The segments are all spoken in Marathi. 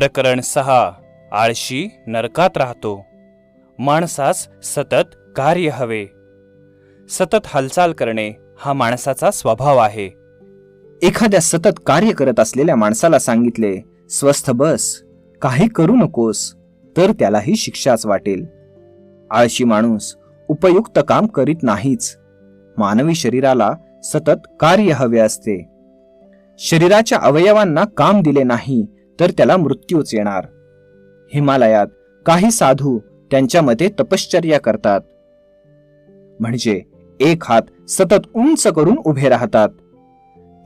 प्रकरण 6. आळशी नरकात राहतो. माणसास सतत कार्य हवे. सतत हालचाल करणे हा माणसाचा स्वभाव आहे. एखाद्या सतत कार्य करत असलेल्या माणसाला सांगितले, स्वस्थ बस, काही करू नकोस, तर त्यालाही शिक्षाच वाटेल. आळशी माणूस उपयुक्त काम करीत नाहीच. मानवी शरीराला सतत कार्य हवे असते. शरीराच्या अवयवांना काम दिले नाही तर त्याला मृत्यूच येणार. हिमालयात काही साधू त्यांच्यामध्ये तपश्चर्या करतात. म्हणजे एक हात सतत उंच करून उभे राहतात.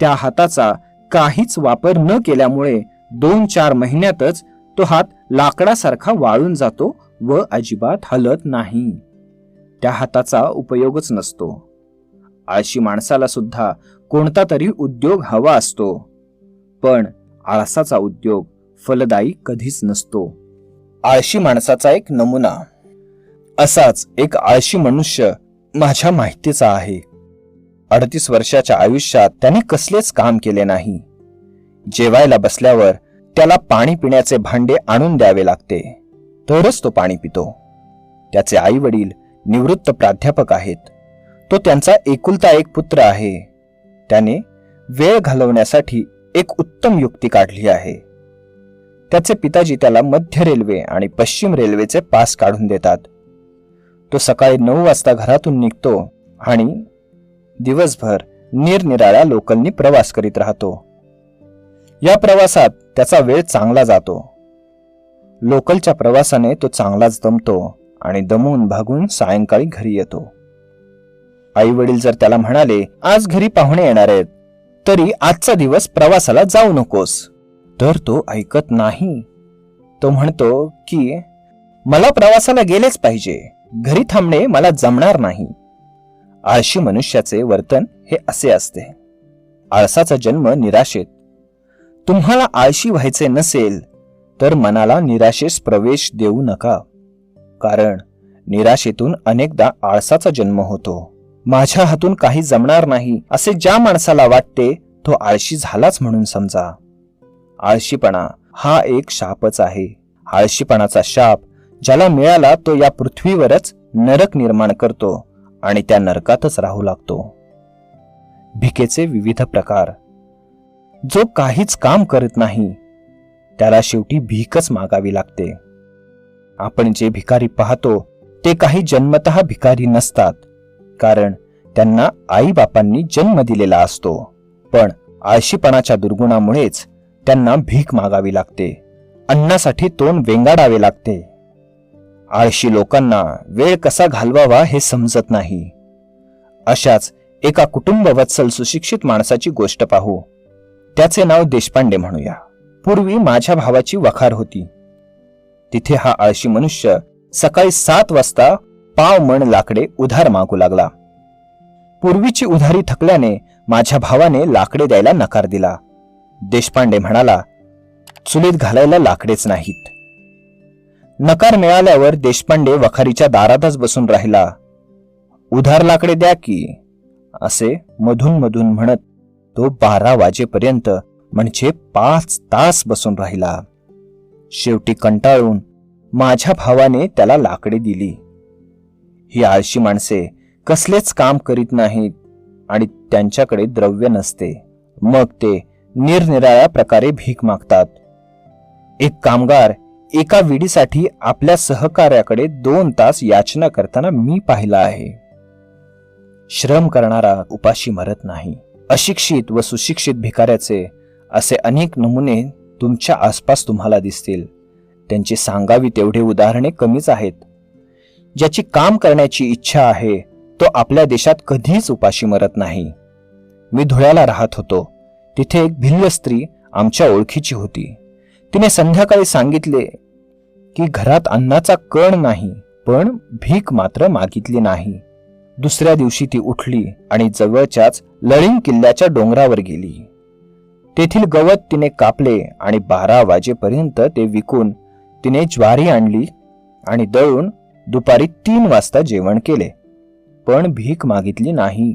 त्या हाताचा काहीच वापर न केल्यामुळे 2-4 महिन्यातच तो हात लाकडासारखा वाळून जातो व अजिबात हलत नाही. त्या हाताचा उपयोगच नसतो. आळशी माणसाला सुद्धा कोणता तरी उद्योग हवा असतो, पण आळसाचा उद्योग फलदायी कधीच नसतो. आळशी माणसाचा एक नमुना. असाच एक आळशी मनुष्य माझ्या माहितीचा आहे. 38 वर्षाच्या आयुष्यात त्याने कसलेच काम केले नाही. जेवायला बसल्यावर त्याला पाणी पिण्याचे भांडे आणून द्यावे लागते, तरच तो पाणी पितो. त्याचे आई वडील निवृत्त प्राध्यापक आहेत. तो त्यांचा एकुलता एक पुत्र आहे. त्याने वेळ घालवण्यासाठी एक उत्तम युक्ती काढली आहे. त्याचे पिताजी त्याला मध्य रेल्वे आणि पश्चिम रेल्वेचे पास काढून देतात. तो सकाळी 9 वाजता घरातून निघतो आणि दिवसभर निरनिराळ्या लोकलनी प्रवास करीत राहतो. या प्रवासात त्याचा वेळ चांगला जातो. लोकलच्या प्रवासाने तो चांगलाच दमतो आणि दमून भागून सायंकाळी घरी येतो. आई वडील जर त्याला म्हणाले, आज घरी पाहुणे येणार आहेत, तरी आजचा दिवस प्रवासाला जाऊ नकोस, तर तो ऐकत नाही. तो म्हणतो की मला प्रवासाला गेलेच पाहिजे, घरी थांबणे मला जमणार नाही. आळशी मनुष्याचे वर्तन हे असे असते. आळसाचा जन्म निराशेत. तुम्हाला आळशी व्हायचे नसेल तर मनाला निराशेस प्रवेश देऊ नका, कारण निराशेतून अनेकदा आळसाचा जन्म होतो. माझ्या हातून काही जमणार नाही असे ज्या माणसाला वाटते तो आळशी झालाच म्हणून समजा. आळशीपणा हा एक शापच आहे. आळशीपणाचा शाप ज्याला मिळाला तो या पृथ्वीवरच नरक निर्माण करतो आणि त्या नरकातच राहू लागतो. भिकेचे विविध प्रकार. जो काहीच काम करत नाही त्याला शेवटी भीकच मागावी लागते. आपण जे भिकारी पाहतो ते काही जन्मतः भिकारी नसतात, कारण त्यांना आई बापांनी जन्म दिलेला असतो, पण आळशीपणाच्या दुर्गुणामुळेच त्यांना भीक मागावी लागते. अन्नासाठी तोंड वेंगाडावे लागते. आळशी लोकांना वेळ कसा घालवावा हे समजत नाही. अशाच एका कुटुंबवत्सल सुशिक्षित माणसाची गोष्ट पाहू. त्याचे नाव देशपांडे म्हणूया. पूर्वी माझ्या भावाची वखार होती. तिथे हा आळशी मनुष्य सकाळी 7 वाजता पाव मण लाकडे उधार मागू लागला. पूर्वीची उधारी थकल्याने माझ्या भावाने लाकडे द्यायला नकार दिला. देशपांडे म्हणाला, चुलीत घालायला लाकडेच नाहीत. नकार मिळाल्यावर देशपांडे वखारीच्या दारातच बसून राहिला. उधार लाकडे द्या की, असे मधून मधून म्हणत तो 12 वाजेपर्यंत म्हणजे 5 तास बसून राहिला. शेवटी कंटाळून माझ्या भावाने त्याला लाकडे दिली. ही आळशी माणसे कसलेच काम करीत नाहीत आणि त्यांच्याकडे द्रव्य नसते. मग ते निरनिराळ्या प्रकारे भीक मागतात. एक कामगार एका विडीसाठी आपल्या सहकार्याकडे 2 तास याचना करताना मी पाहिला आहे. श्रम करणारा उपाशी मरत नाही. अशिक्षित व सुशिक्षित भिकाऱ्याचे असे अनेक नमुने तुमच्या आसपास तुम्हाला दिसतील. त्यांची सांगावी तेवढे उदाहरणे कमीच आहेत. ज्याची काम करण्याची इच्छा आहे तो आपल्या देशात कधीच उपाशी मरत नाही. मी धुळ्याला राहत होतो. तिथे एक भिल्ल स्त्री आमच्या ओळखीची होती. तिने संध्याकाळी सांगितले की घरात अन्नाचा कण नाही, पण भीक मात्र मागितली नाही. दुसऱ्या दिवशी ती उठली आणि जवळच्याच लळिंग किल्ल्याच्या डोंगरावर गेली. तेथील गवत तिने कापले आणि 12 वाजेपर्यंत ते विकून तिने ज्वारी आणली आणि दळून दुपारी 3 वाजता जेवण केले, पण भीक मागितली नाही.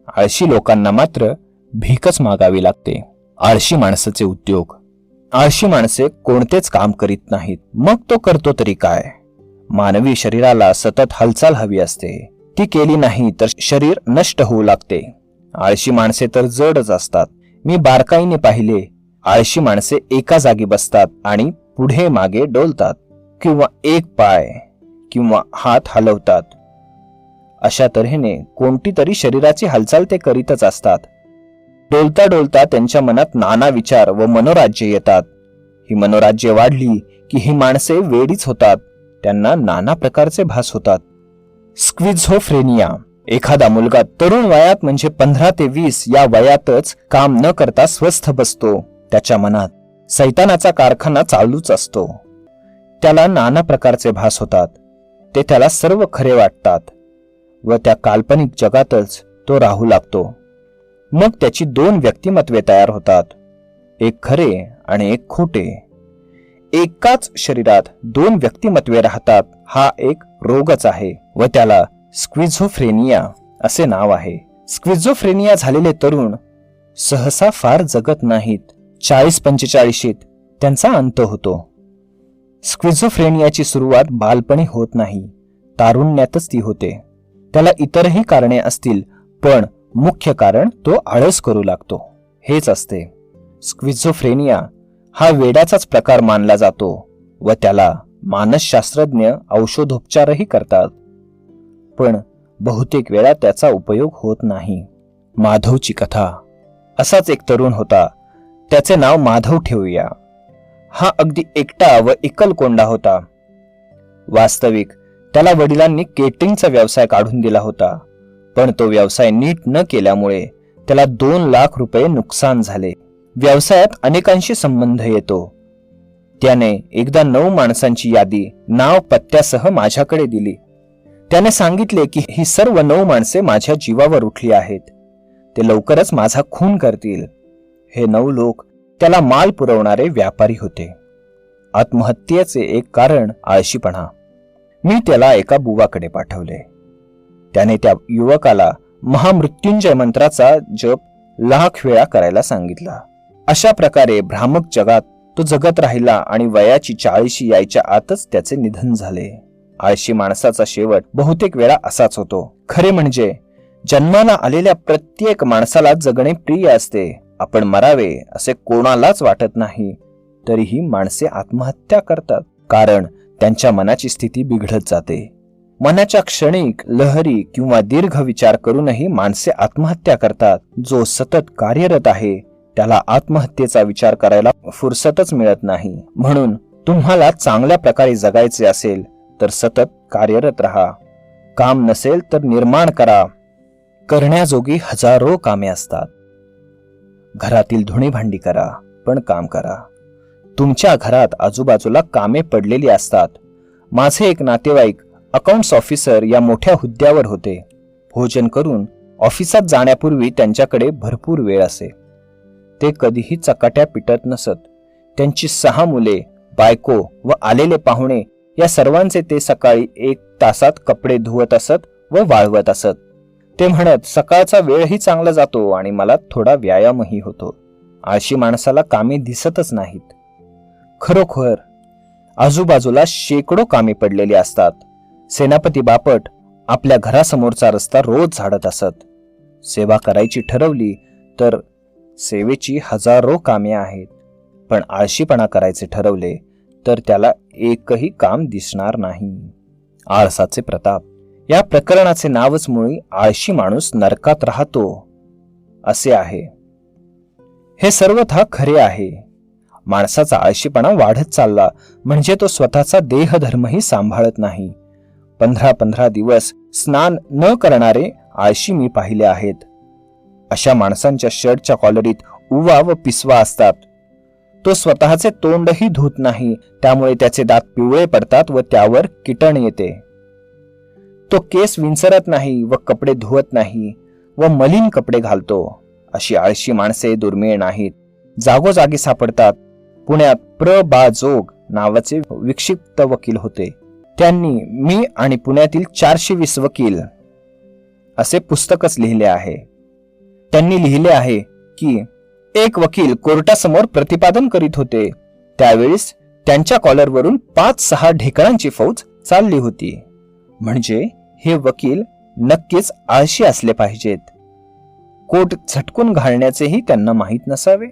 आळशी लोकांना मात्र भीकच मागावी लागते. आळशी माणसाचे उद्योग. आळशी माणसे कोणतेच काम करीत नाहीत. मग तो करतो तरी काय? मानवी शरीराला सतत हालचाल हवी असते. ती केली नाही तर शरीर नष्ट होऊ लागते. आळशी माणसे तर जडच असतात. मी बारकाईने पाहिले, आळशी माणसे एका जागी बसतात आणि पुढे मागे डोलतात किंवा एक पाय किंवा हात हलवतात. अशा तऱ्हेने कोणती तरी शरीराची हालचाल ते करीतच असतात. डोलता डोलता त्यांच्या मनात नाना विचार व मनोराज्य येतात. ही मनोराज्य वाढली की ही माणसे वेडीच होतात. त्यांना नाना प्रकारचे भास होतात. स्क्विझोफ्रेनिया. एखादा मुलगा तरुण वयात म्हणजे 15 ते 20 या वयातच काम न करता स्वस्थ बसतो. त्याच्या मनात सैतानाचा कारखाना चालूच असतो. त्याला नाना प्रकारचे भास होतात. ते त्याला सर्व खरे वाटतात व त्या काल्पनिक जगातच तो राहू लागतो. मग त्याची 2 व्यक्तिमत्वे तयार होतात, एक खरे आणि एक खोटे. एकाच शरीरात 2 व्यक्तिमत्वे राहतात. हा एक रोगच आहे व त्याला स्क्विझोफ्रेनिया असे नाव आहे. स्क्विझोफ्रेनिया झालेले तरुण सहसा फार जगत नाहीत. 40-45 त्यांचा अंत होतो. स्क्विझोफ्रेनियाची सुरुवात बालपणी होत नाही, तारुण्यातच ती होते. त्याला इतरही कारणे असतील, पण मुख्य कारण तो आळस करू लागतो हेच असते. स्क्विझोफ्रेनिया हा वेड्याचाच प्रकार मानला जातो व त्याला मानसशास्त्रज्ञ औषधोपचारही करतात, पण बहुतेक वेळा त्याचा उपयोग होत नाही. माधवची कथा. असाच एक तरुण होता. त्याचे नाव माधव ठेवूया. हा अगदी एकटा व एकलकोंडा होता. वास्तविक त्याला वडिलांनी केटरिंगचा व्यवसाय काढून दिला होता, पण तो व्यवसाय नीट न केल्यामुळे त्याला 2 लाख रुपये नुकसान झाले. व्यवसायात अनेकांशी संबंध येतो. त्याने एकदा 9 माणसांची यादी नाव पत्त्यासह माझ्याकडे दिली. त्याने सांगितले की ही सर्व 9 माणसे माझ्या जीवावर उठली आहेत. ते लवकरच माझा खून करतील. हे 9 लोक त्याला माल पुरवणारे व्यापारी होते. आत्महत्येचे एक कारण आळशीपणा. मी त्याला एका बुवाकडे पाठवले. त्याने त्या युवकाला महामृत्युंजय मंत्राचा जप लाख वेळा करायला सांगितला. अशा प्रकारे भ्रामक जगात तो जगत राहिला आणि वयाची 40 यायच्या आतच त्याचे निधन झाले. आळशी माणसाचा शेवट बहुतेक वेळा असाच होतो. खरे म्हणजे जन्माला आलेल्या प्रत्येक माणसाला जगणे प्रिय असते. आपण मरावे असे कोणालाच वाटत नाही, तरीही माणसे आत्महत्या करतात, कारण त्यांच्या मनाची स्थिती बिघडत जाते. मनाच्या क्षणिक, लहरी किंवा दीर्घ विचार करूनही माणसे आत्महत्या करतात. जो सतत कार्यरत आहे त्याला आत्महत्येचा विचार करायला फुरसतच मिळत नाही. म्हणून तुम्हाला चांगल्या प्रकारे जगायचे असेल तर सतत कार्यरत राहा. काम नसेल तर निर्माण करा. करण्याजोगी हजारो कामे असतात. घरातील धुणी भांडी करा, पण काम करा. तुमच्या घरात आजूबाजूला कामे पडलेली असतात. माझे एक नातेवाईक अकाउंट्स ऑफिसर या मोठ्या हुद्द्यावर होते. भोजन करून ऑफिसात जाण्यापूर्वी त्यांच्याकडे भरपूर वेळ असे. ते कधीही चकाट्या पिटत नसत. त्यांची 6 मुले, बायको व आलेले पाहुणे या सर्वांचे ते सकाळी 1 तासात कपडे धुवत असत व वाळवत असत. ते म्हणत, सकाळचा वेळही चांगला जातो आणि मला थोडा व्यायामही होतो. आळशी माणसाला कामे दिसतच नाहीत. खरोखर आजूबाजूला शेकडो कामे पडलेली असतात. सेनापती बापट आपल्या घरासमोरचा रस्ता रोज झाडत असत. सेवा करायची ठरवली तर सेवेची हजारो कामे आहेत, पण आळशीपणा करायचे ठरवले तर त्याला एकही काम दिसणार नाही. आळसाचे प्रताप. या प्रकरणाचे नावच मुळी आळशी माणूस नरकात राहतो असे आहे. हे सर्वथा खरे आहे. माणसाचा आळशीपणा वाढत चालला म्हणजे तो स्वतःचा देहधर्मही सांभाळत नाही. 15-15 दिवस स्नान न करणारे आळशी मी पाहिले आहेत. अशा माणसांच्या शर्टच्या कॉलरीत उवा व पिसवा असतात. तो स्वतःचे तोंडही धुत नाही, त्यामुळे त्याचे दात पिवळे पडतात व त्यावर किटण येते. तो केस विंचरत नाही व कपडे धुवत नाही व मलिन कपडे घालतो. अशी आळशी माणसे दुर्मिळ नाहीत, जागोजागी सापडतात. पुण्यात प्र. बा. जोग नावाचे विक्षिप्त वकील होते. त्यांनी मी आणि पुण्यातील 420 वकील असे पुस्तकच लिहिले आहे. त्यांनी लिहिले आहे की एक वकील कोर्टासमोर प्रतिपादन करीत होते. त्यावेळेस त्यांच्या कॉलरवरून 5-6 ढेकळांची फौज चालली होती. म्हणजे हे वकील नक्कीच आळशी असले पाहिजेत. कोट झटकून घालण्याचेही त्यांना माहीत नसावे.